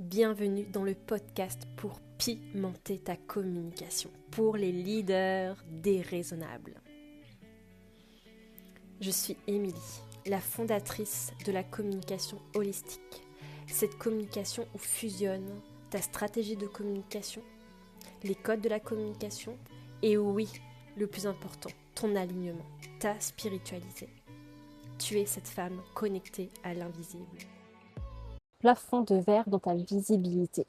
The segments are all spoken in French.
Bienvenue dans le podcast pour pimenter ta communication, pour les leaders déraisonnables. Je suis Émilie, la fondatrice de la communication holistique. Cette communication où fusionne ta stratégie de communication, les codes de la communication et oui, le plus important, ton alignement, ta spiritualité. Tu es cette femme connectée à l'invisible. Plafond de verre dans ta visibilité.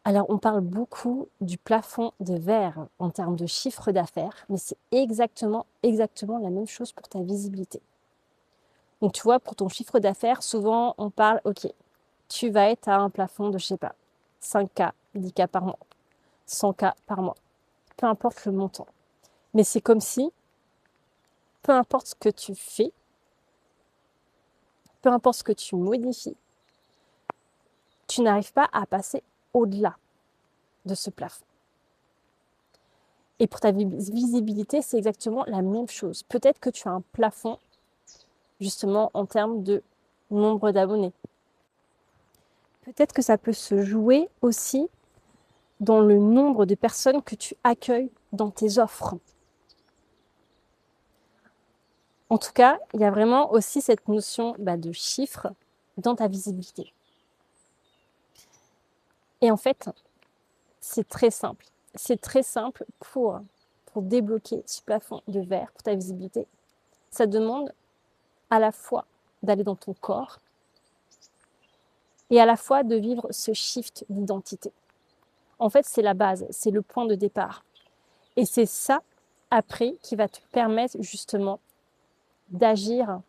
Alors, on parle beaucoup du plafond de verre en termes de chiffre d'affaires, mais c'est exactement la même chose pour ta visibilité. Donc, tu vois, pour ton chiffre d'affaires, souvent, on parle, ok, tu vas être à un plafond de, 5K, 10K par mois, 100K par mois, peu importe le montant. Mais c'est comme si, peu importe ce que tu fais, peu importe ce que tu modifies, tu n'arrives pas à passer au-delà de ce plafond. Et pour ta visibilité, c'est exactement la même chose. Peut-être que tu as un plafond, justement, en termes de nombre d'abonnés. Peut-être que ça peut se jouer aussi dans le nombre de personnes que tu accueilles dans tes offres. En tout cas, il y a vraiment aussi cette notion de chiffre dans ta visibilité. Et en fait, c'est très simple. C'est très simple pour débloquer ce plafond de verre, pour ta visibilité. Ça demande à la fois d'aller dans ton corps et à la fois de vivre ce shift d'identité. En fait, c'est la base, c'est le point de départ. Et c'est ça, après, qui va te permettre justement d'agir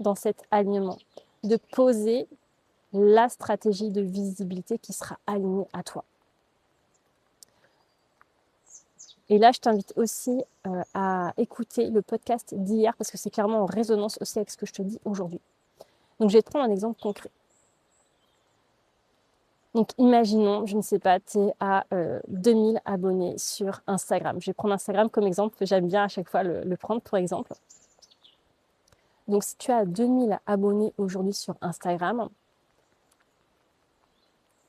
dans cet alignement, de poser la stratégie de visibilité qui sera alignée à toi. Et là, je t'invite aussi à écouter le podcast d'hier parce que c'est clairement en résonance aussi avec ce que je te dis aujourd'hui. Donc, je vais te prendre un exemple concret. Donc, imaginons, je ne sais pas, tu es à 2000 abonnés sur Instagram. Je vais prendre Instagram comme exemple, j'aime bien à chaque fois le prendre pour exemple. Donc, si tu as 2000 abonnés aujourd'hui sur Instagram,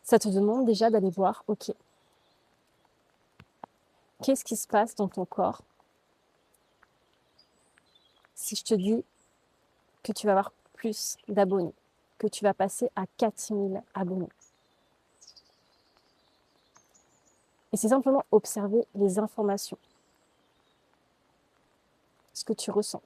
ça te demande déjà d'aller voir, ok, qu'est-ce qui se passe dans ton corps si je te dis que tu vas avoir plus d'abonnés, que tu vas passer à 4000 abonnés. Et c'est simplement observer les informations, ce que tu ressens.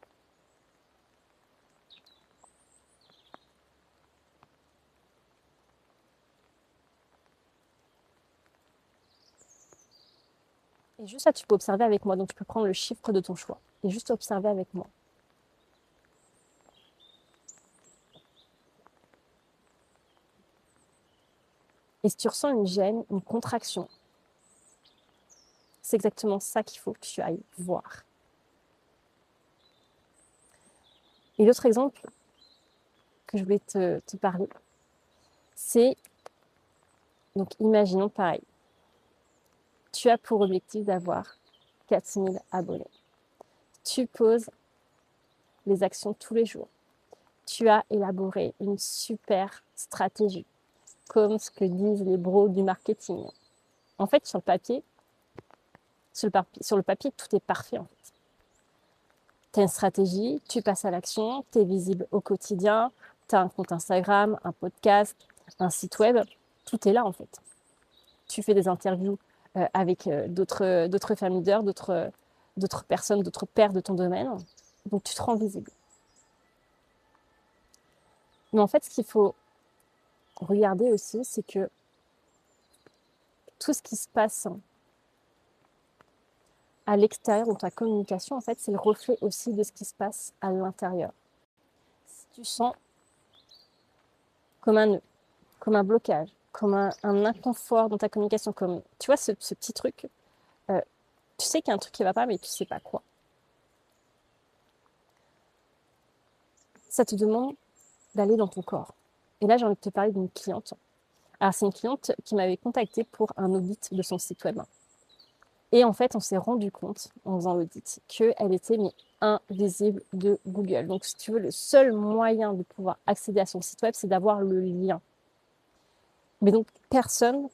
Et juste ça, tu peux observer avec moi. Donc, tu peux prendre le chiffre de ton choix et juste observer avec moi. Et si tu ressens une gêne, une contraction, c'est exactement ça qu'il faut que tu ailles voir. Et l'autre exemple que je voulais te parler, c'est, donc imaginons pareil, tu as pour objectif d'avoir 4000 abonnés. Tu poses les actions tous les jours. Tu as élaboré une super stratégie, comme ce que disent les bros du marketing. En fait, sur le papier, tout est parfait en fait. Tu as une stratégie, tu passes à l'action, tu es visible au quotidien, tu as un compte Instagram, un podcast, un site web, tout est là en fait. Tu fais des interviews avec d'autres femmes leaders, d'autres personnes, d'autres pairs de ton domaine, donc tu te rends visible. Mais en fait, ce qu'il faut regarder aussi, c'est que tout ce qui se passe à l'extérieur dans ta communication, en fait, c'est le reflet aussi de ce qui se passe à l'intérieur. Si tu sens comme un nœud, comme un blocage, comme un inconfort dans ta communication, comme, tu vois, ce petit truc, tu sais qu'il y a un truc qui ne va pas, mais tu ne sais pas quoi. Ça te demande d'aller dans ton corps. Et là, j'ai envie de te parler d'une cliente. Alors, c'est une cliente qui m'avait contactée pour un audit de son site web. Et en fait, on s'est rendu compte, en faisant l'audit, qu'elle était invisible de Google. Donc, si tu veux, le seul moyen de pouvoir accéder à son site web, c'est d'avoir le lien. Mais donc, personne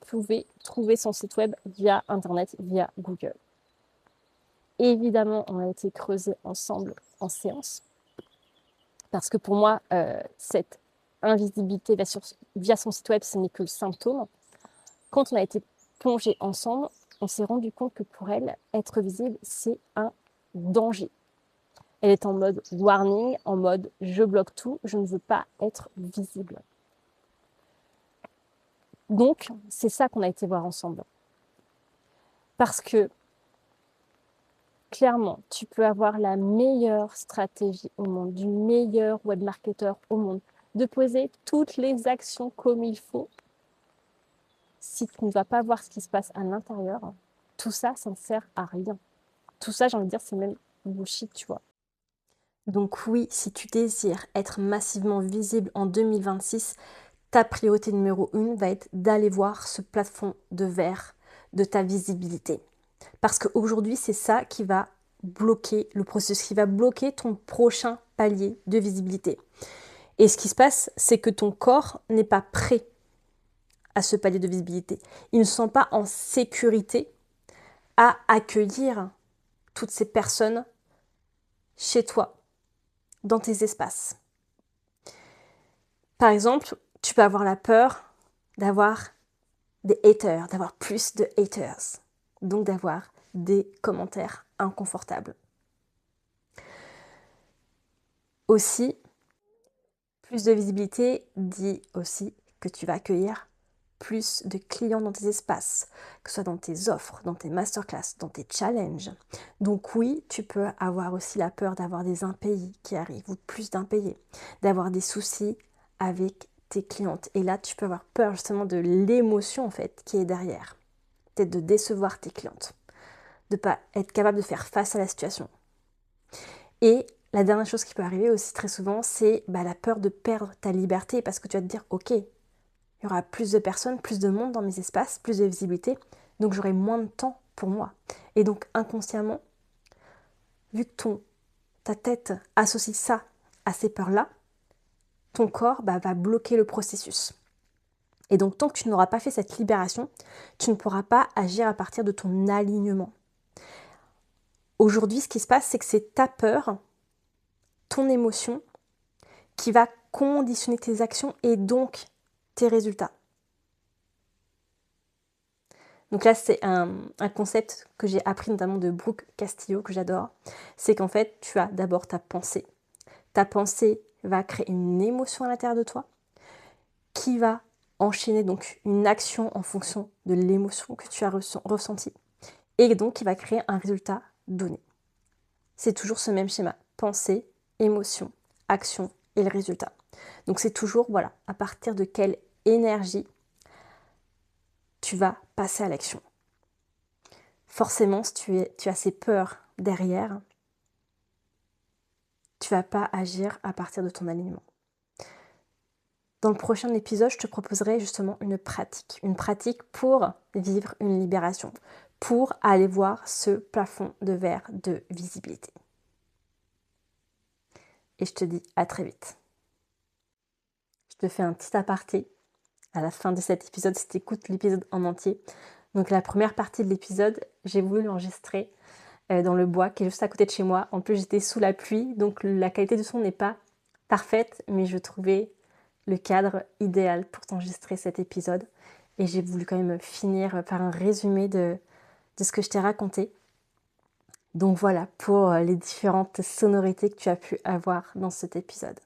pouvait trouver son site web via Internet, via Google. Évidemment, on a été creusé ensemble en séance. Parce que pour moi, cette invisibilité via son site web, ce n'est que le symptôme. Quand on a été plongé ensemble, on s'est rendu compte que pour elle, être visible, c'est un danger. Elle est en mode warning, en mode je bloque tout, je ne veux pas être visible. Donc, c'est ça qu'on a été voir ensemble. Parce que, clairement, tu peux avoir la meilleure stratégie au monde, du meilleur webmarketeur au monde, de poser toutes les actions comme il faut. Si tu ne vas pas voir ce qui se passe à l'intérieur, tout ça, ça ne sert à rien. Tout ça, j'ai envie de dire, c'est même bullshit, tu vois. Donc oui, si tu désires être massivement visible en 2026, ta priorité numéro 1 va être d'aller voir ce plafond de verre de ta visibilité. Parce qu'aujourd'hui, c'est ça qui va bloquer le processus, qui va bloquer ton prochain palier de visibilité. Et ce qui se passe, c'est que ton corps n'est pas prêt à ce palier de visibilité. Il ne se sent pas en sécurité à accueillir toutes ces personnes chez toi, dans tes espaces. Par exemple, tu peux avoir la peur d'avoir des haters, d'avoir plus de haters, donc d'avoir des commentaires inconfortables. Aussi, plus de visibilité dit aussi que tu vas accueillir plus de clients dans tes espaces, que ce soit dans tes offres, dans tes masterclass, dans tes challenges. Donc oui, tu peux avoir aussi la peur d'avoir des impayés qui arrivent, ou plus d'impayés, d'avoir des soucis avec tes clientes. Et là, tu peux avoir peur justement de l'émotion en fait qui est derrière. Peut-être de décevoir tes clientes, de ne pas être capable de faire face à la situation. Et la dernière chose qui peut arriver aussi très souvent, c'est la peur de perdre ta liberté parce que tu vas te dire, ok, il y aura plus de personnes, plus de monde dans mes espaces, plus de visibilité, donc j'aurai moins de temps pour moi. Et donc inconsciemment, vu que ta tête associe ça à ces peurs-là, ton corps va bloquer le processus. Et donc tant que tu n'auras pas fait cette libération, tu ne pourras pas agir à partir de ton alignement. Aujourd'hui, ce qui se passe, c'est que c'est ta peur, ton émotion, qui va conditionner tes actions et donc tes résultats. Donc là, c'est un concept que j'ai appris notamment de Brooke Castillo, que j'adore. C'est qu'en fait, tu as d'abord ta pensée. Ta pensée va créer une émotion à l'intérieur de toi qui va enchaîner donc une action en fonction de l'émotion que tu as ressentie et donc qui va créer un résultat donné. C'est toujours ce même schéma. Pensée, émotion, action et le résultat. Donc c'est toujours, à partir de quelle énergie tu vas passer à l'action. Forcément, si tu as ces peurs derrière, tu ne vas pas agir à partir de ton alignement. Dans le prochain épisode, je te proposerai justement une pratique pour vivre une libération, pour aller voir ce plafond de verre de visibilité. Et je te dis à très vite. Je te fais un petit aparté à la fin de cet épisode si tu écoutes l'épisode en entier. Donc la première partie de l'épisode, j'ai voulu l'enregistrer dans le bois qui est juste à côté de chez moi. En plus, j'étais sous la pluie, donc la qualité du son n'est pas parfaite, mais je trouvais le cadre idéal pour t'enregistrer cet épisode. Et j'ai voulu quand même finir par un résumé de ce que je t'ai raconté. Donc voilà pour les différentes sonorités que tu as pu avoir dans cet épisode.